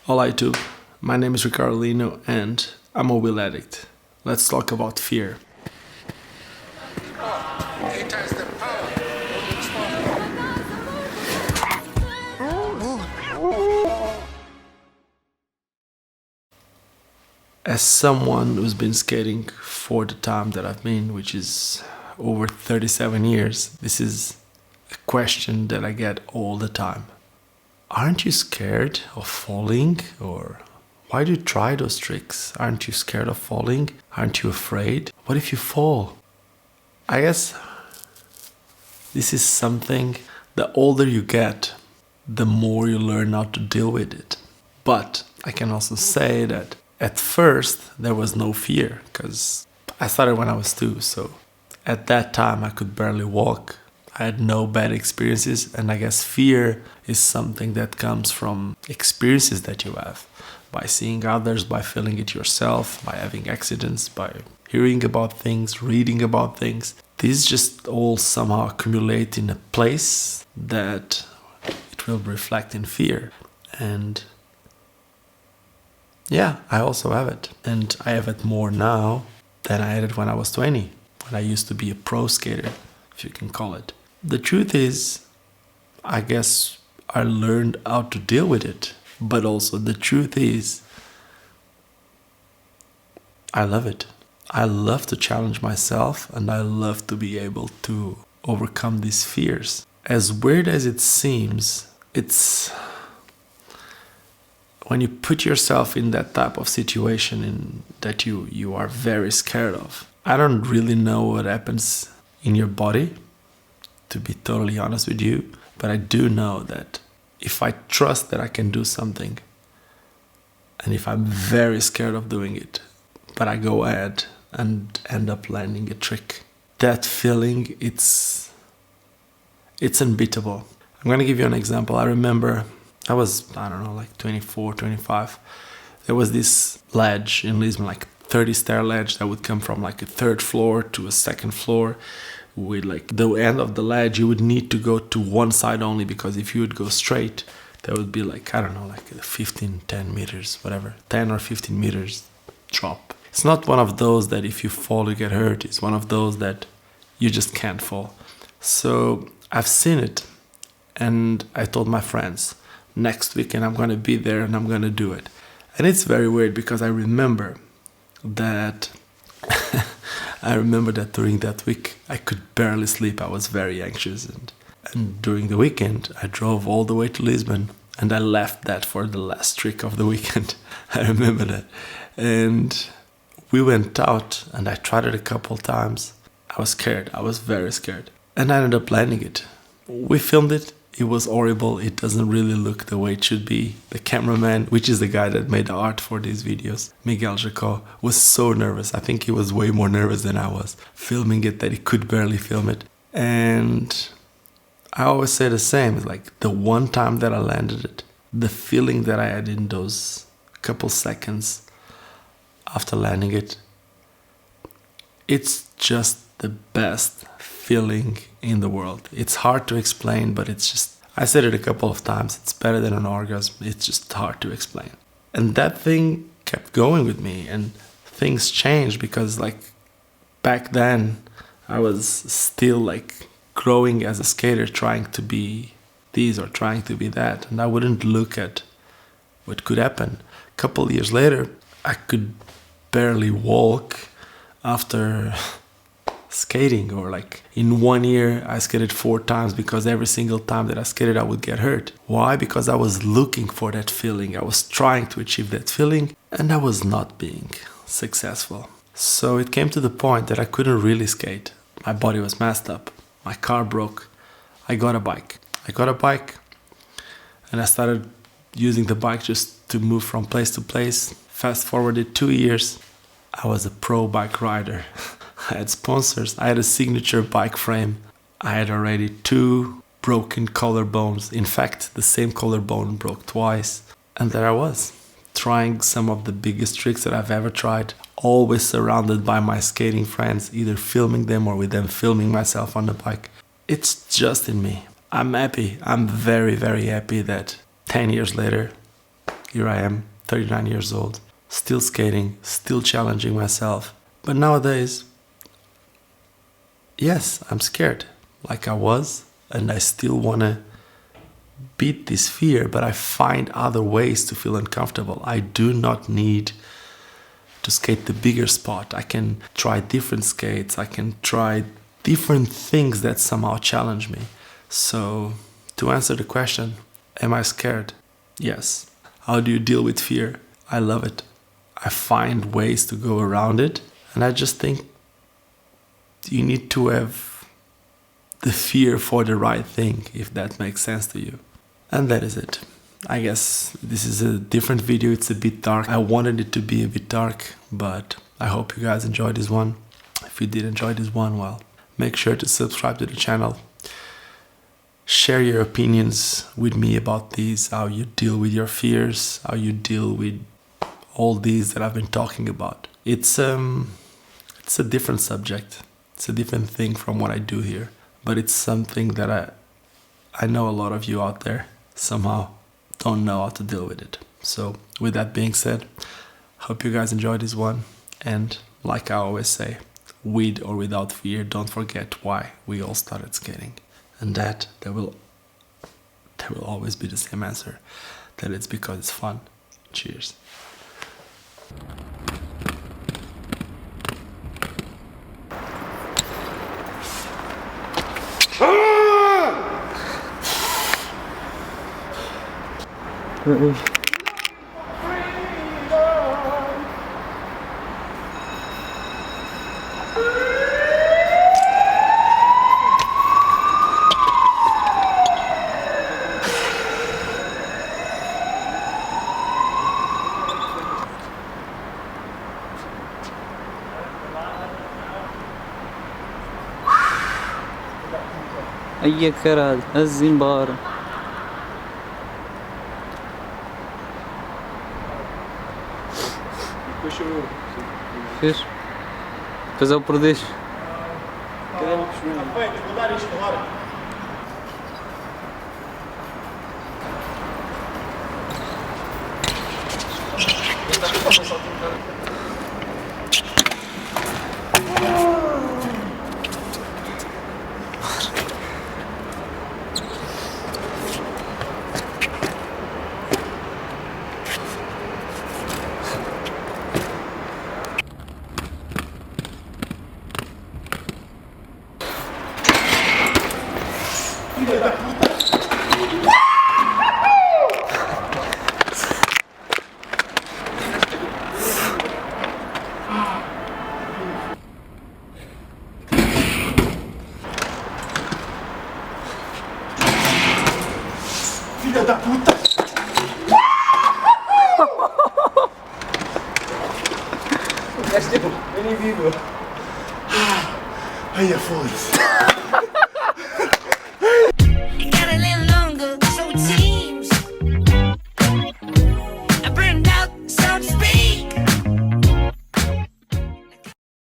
Hola YouTube, my name is Ricardo Lino and I'm a wheel addict. Let's talk about fear. As someone who's been skating for the time that I've been, which is over 37 years, this is a question that I get all the time. Aren't you scared of falling? Or why do you try those tricks? Aren't you scared of falling? Aren't you afraid? What if you fall? I guess this is something, the older you get, the more you learn how to deal with it. But I can also say that at first there was no fear, because I started when I was 2, so at that time I could barely walk. I had no bad experiences, and I guess fear is something that comes from experiences that you have, by seeing others, by feeling it yourself, by having accidents, by hearing about things, reading about things. These just all somehow accumulate in a place that it will reflect in fear. And yeah, I also have it. And I have it more now than I had it when I was 20, when I used to be a pro skater, if you can call it. The truth is, I guess I learned how to deal with it. But also the truth is, I love it. I love to challenge myself, and I love to be able to overcome these fears. As weird as it seems, it's when you put yourself in that type of situation that you are very scared of. I don't really know what happens in your body, to be totally honest with you, but I do know that if I trust that I can do something, and if I'm very scared of doing it, but I go ahead and end up landing a trick, that feeling, it's unbeatable. I'm gonna give you an example. I remember I was, I don't know, like 24, 25. There was this ledge in Lisbon, like 30-stair ledge that would come from like a 3rd floor to a 2nd floor. With like the end of the ledge, you would need to go to one side only, because if you would go straight, there would be like, I don't know, like 10 meters, whatever, 10 or 15 meters drop. It's not one of those that if you fall, you get hurt. It's one of those that you just can't fall. So I've seen it, and I told my friends, next weekend I'm going to be there and I'm going to do it. And it's very weird, because I remember that during that week I could barely sleep. I was very anxious, and during the weekend I drove all the way to Lisbon, and I left that for the last trick of the weekend. I remember that. And we went out and I tried it a couple times. I was scared. I was very scared. And I ended up landing it. We filmed it. It was horrible. It doesn't really look the way it should be. The cameraman, which is the guy that made the art for these videos, Miguel Jaco, was so nervous. I think he was way more nervous than I was filming it, that he could barely film it. And I always say the same. It's like the one time that I landed it, the feeling that I had in those couple seconds after landing it, it's just the best feeling in the world. It's hard to explain, but it's just, I said it a couple of times, it's better than an orgasm. It's just hard to explain. And that thing kept going with me, and things changed, because like back then I was still like growing as a skater, trying to be this or trying to be that, and I wouldn't look at what could happen. A couple years later, I could barely walk after skating, or like in 1 year I skated 4 times, because every single time that I skated I would get hurt. Why? Because I was looking for that feeling. I was trying to achieve that feeling, and I was not being successful. So it came to the point that I couldn't really skate. My body was messed up. My car broke. I got a bike and I started using the bike just to move from place to place. Fast forwarded 2 years, I was a pro bike rider. I had sponsors. I had a signature bike frame. I had already 2 broken collarbones. In fact, the same collarbone broke twice. And there I was, trying some of the biggest tricks that I've ever tried, always surrounded by my skating friends, either filming them or with them filming myself on the bike. It's just in me. I'm happy. I'm very, very happy that 10 years later, here I am, 39 years old, still skating, still challenging myself. But nowadays, yes, I'm scared, like I was, and I still want to beat this fear, but I find other ways to feel uncomfortable. I do not need to skate the bigger spot. I can try different skates. I can try different things that somehow challenge me. So, to answer the question, am I scared? Yes. How do you deal with fear? I love it. I find ways to go around it, and I just think you need to have the fear for the right thing, if that makes sense to you. And that is it. I guess this is a different video. It's a bit dark. I wanted it to be a bit dark, but I hope you guys enjoyed this one. If you did enjoy this one, well, make sure to subscribe to the channel. Share your opinions with me about these, how you deal with your fears, how you deal with all these that I've been talking about. It's a different subject. It's a different thing from what I do here, but it's something that I know a lot of you out there somehow don't know how to deal with it. So with that being said, hope you guys enjoyed this one, and like I always say, with or without fear, don't forget why we all started skating. And that will always be the same answer, that it's because it's fun. Cheers. Ai caralho, vamos embora. Fez? Depois é o prodeixo. Vou dar isto agora. Filha da puta! Filha da puta! O gajo tem nem vivo. Ai, foda-se.